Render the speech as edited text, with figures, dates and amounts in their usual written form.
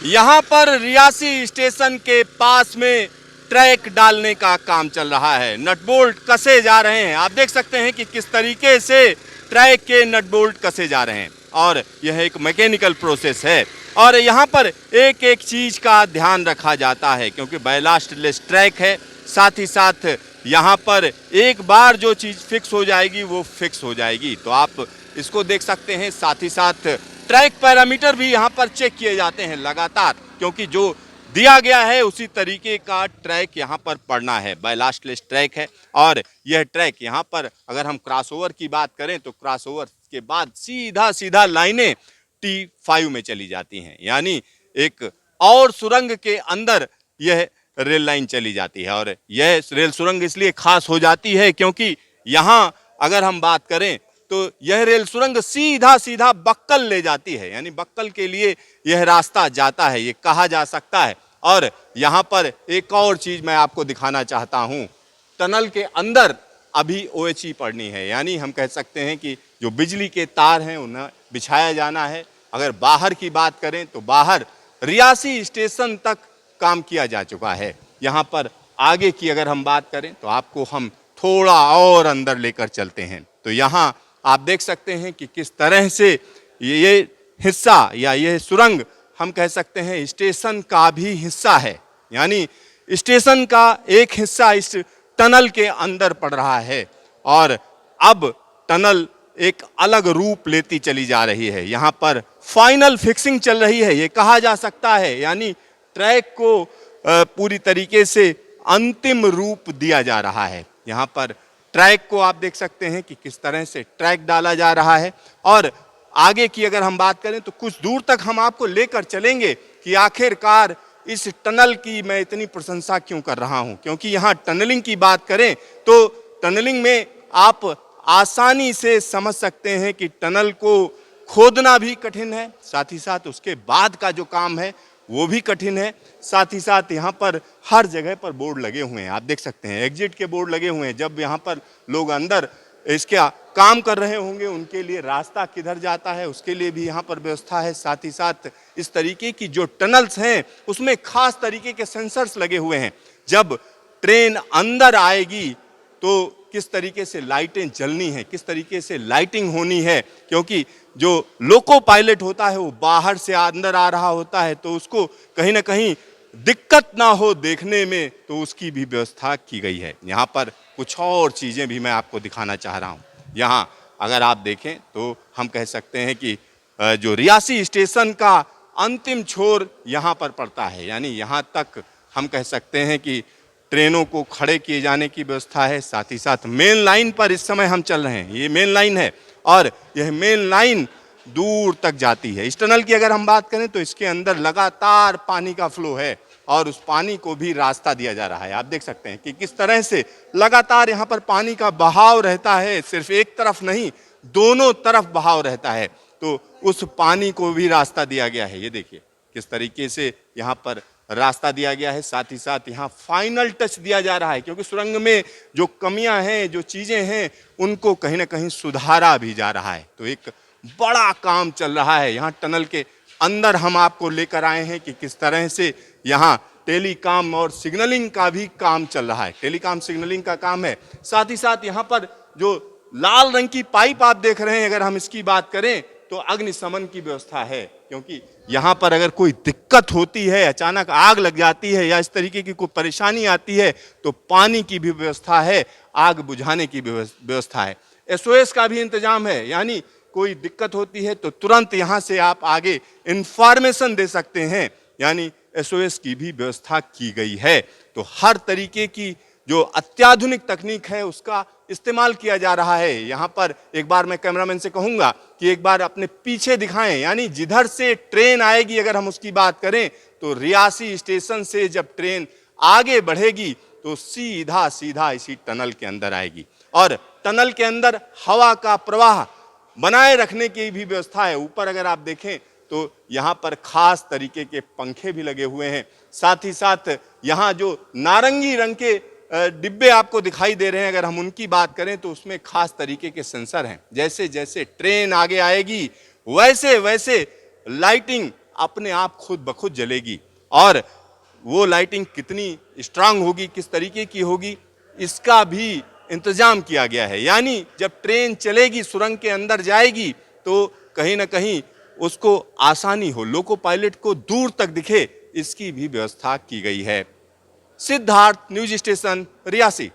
यहाँ पर रियासी स्टेशन के पास में ट्रैक डालने का काम चल रहा है। नट बोल्ट कसे जा रहे हैं। आप देख सकते हैं कि किस तरीके से ट्रैक के नट बोल्ट कसे जा रहे हैं और यह एक मैकेनिकल प्रोसेस है। और यहाँ पर एक एक चीज का ध्यान रखा जाता है क्योंकि बैलास्टलेस ट्रैक है। साथ ही साथ यहाँ पर एक बार जो चीज फिक्स हो जाएगी वो फिक्स हो जाएगी। तो आप इसको देख सकते हैं। साथ ही साथ ट्रैक पैरामीटर भी यहाँ पर चेक किए जाते हैं लगातार, क्योंकि जो दिया गया है उसी तरीके का ट्रैक यहाँ पर पड़ना है। बैलास्टलेस ट्रैक है और यह ट्रैक यहाँ पर अगर हम क्रॉसओवर की बात करें तो क्रॉसओवर के बाद सीधा सीधा लाइनें T5 में चली जाती हैं, यानी एक और सुरंग के अंदर यह रेल लाइन चली जाती है। और यह रेल सुरंग इसलिए खास हो जाती है क्योंकि यहाँ अगर हम बात करें तो यह रेल सुरंग सीधा सीधा बक्कल ले जाती है, यानी बक्कल के लिए यह रास्ता जाता है, ये कहा जा सकता है। और यहाँ पर एक और चीज मैं आपको दिखाना चाहता हूँ। टनल के अंदर अभी OHE पड़नी है, यानी हम कह सकते हैं कि जो बिजली के तार हैं उन्हें बिछाया जाना है। अगर बाहर की बात करें तो बाहर रियासी स्टेशन तक काम किया जा चुका है। यहाँ पर आगे की अगर हम बात करें तो आपको हम थोड़ा और अंदर लेकर चलते हैं। तो यहाँ आप देख सकते हैं कि किस तरह से ये हिस्सा या ये सुरंग हम कह सकते हैं स्टेशन का भी हिस्सा है, यानी स्टेशन का एक हिस्सा इस टनल के अंदर पड़ रहा है और अब टनल एक अलग रूप लेती चली जा रही है। यहाँ पर फाइनल फिक्सिंग चल रही है, ये कहा जा सकता है, यानी ट्रैक को पूरी तरीके से अंतिम रूप दिया जा रहा है। यहाँ पर ट्रैक को आप देख सकते हैं कि किस तरह से ट्रैक डाला जा रहा है। और आगे की अगर हम बात करें तो कुछ दूर तक हम आपको लेकर चलेंगे कि आखिरकार इस टनल की मैं इतनी प्रशंसा क्यों कर रहा हूं, क्योंकि यहाँ टनलिंग की बात करें तो टनलिंग में आप आसानी से समझ सकते हैं कि टनल को खोदना भी कठिन है, साथ ही साथ उसके बाद का जो काम है वो भी कठिन है। साथ ही साथ यहाँ पर हर जगह पर बोर्ड लगे हुए हैं, आप देख सकते हैं एग्जिट के बोर्ड लगे हुए हैं। जब यहाँ पर लोग अंदर इसका काम कर रहे होंगे उनके लिए रास्ता किधर जाता है उसके लिए भी यहाँ पर व्यवस्था है। साथ ही साथ इस तरीके की जो टनल्स हैं उसमें खास तरीके के सेंसर्स लगे हुए हैं। जब ट्रेन अंदर आएगी तो किस तरीके से लाइटें जलनी है, किस तरीके से लाइटिंग होनी है, क्योंकि जो लोको पायलट होता है वो बाहर से अंदर आ रहा होता है तो उसको कहीं ना कहीं दिक्कत ना हो देखने में, तो उसकी भी व्यवस्था की गई है। यहाँ पर कुछ और चीज़ें भी मैं आपको दिखाना चाह रहा हूँ। यहाँ अगर आप देखें तो हम कह सकते हैं कि जो रियासी स्टेशन का अंतिम छोर यहाँ पर पड़ता है, यानी यहाँ तक हम कह सकते हैं कि ट्रेनों को खड़े किए जाने की व्यवस्था है। साथ ही साथ मेन लाइन पर इस समय हम चल रहे हैं, ये मेन लाइन है और यह मेन लाइन दूर तक जाती है। इस टनल की अगर हम बात करें तो इसके अंदर लगातार पानी का फ्लो है और उस पानी को भी रास्ता दिया जा रहा है। आप देख सकते हैं कि किस तरह से लगातार यहाँ पर पानी का बहाव रहता है, सिर्फ एक तरफ नहीं दोनों तरफ बहाव रहता है, तो उस पानी को भी रास्ता दिया गया है। ये देखिए किस तरीके से यहाँ पर रास्ता दिया गया है। साथ ही साथ यहाँ फाइनल टच दिया जा रहा है क्योंकि सुरंग में जो कमियां हैं, जो चीजें हैं, उनको कहीं ना कहीं सुधारा भी जा रहा है। तो एक बड़ा काम चल रहा है। यहाँ टनल के अंदर हम आपको लेकर आए हैं कि किस तरह से यहाँ टेलीकॉम और सिग्नलिंग का भी काम चल रहा है, टेलीकॉम सिग्नलिंग का काम है। साथ ही साथ यहाँ पर जो लाल रंग की पाइप आप देख रहे हैं, अगर हम इसकी बात करें तो अग्निशमन की व्यवस्था है, क्योंकि यहाँ पर अगर कोई दिक्कत होती है, अचानक आग लग जाती है या इस तरीके की कोई परेशानी आती है तो पानी की भी व्यवस्था है, आग बुझाने की व्यवस्था है, SOS का भी इंतजाम है, यानी कोई दिक्कत होती है तो तुरंत यहाँ से आप आगे इंफॉर्मेशन दे सकते हैं, यानी SOS की भी व्यवस्था की गई है। तो हर तरीके की जो अत्याधुनिक तकनीक है उसका इस्तेमाल किया जा रहा है। यहाँ पर एक बार मैं कैमरामैन से कहूँगा कि एक बार अपने पीछे दिखाएं, यानी जिधर से ट्रेन आएगी अगर हम उसकी बात करें तो रियासी स्टेशन से जब ट्रेन आगे बढ़ेगी तो सीधा सीधा इसी टनल के अंदर आएगी और टनल के अंदर हवा का प्रवाह बनाए रखने की भी व्यवस्था है। ऊपर अगर आप देखें तो यहाँ पर खास तरीके के पंखे भी लगे हुए हैं। साथ ही साथ यहाँ जो नारंगी रंग के डिब्बे आपको दिखाई दे रहे हैं, अगर हम उनकी बात करें तो उसमें खास तरीके के सेंसर हैं। जैसे जैसे ट्रेन आगे आएगी वैसे वैसे लाइटिंग अपने आप खुद ब खुद जलेगी। और वो लाइटिंग कितनी स्ट्रांग होगी, किस तरीके की होगी, इसका भी इंतजाम किया गया है। यानी जब ट्रेन चलेगी, सुरंग के अंदर जाएगी, तो कहीं ना कहीं उसको आसानी हो, लोको पायलट को दूर तक दिखे, इसकी भी व्यवस्था की गई है। Siddharth, news station, Reasi.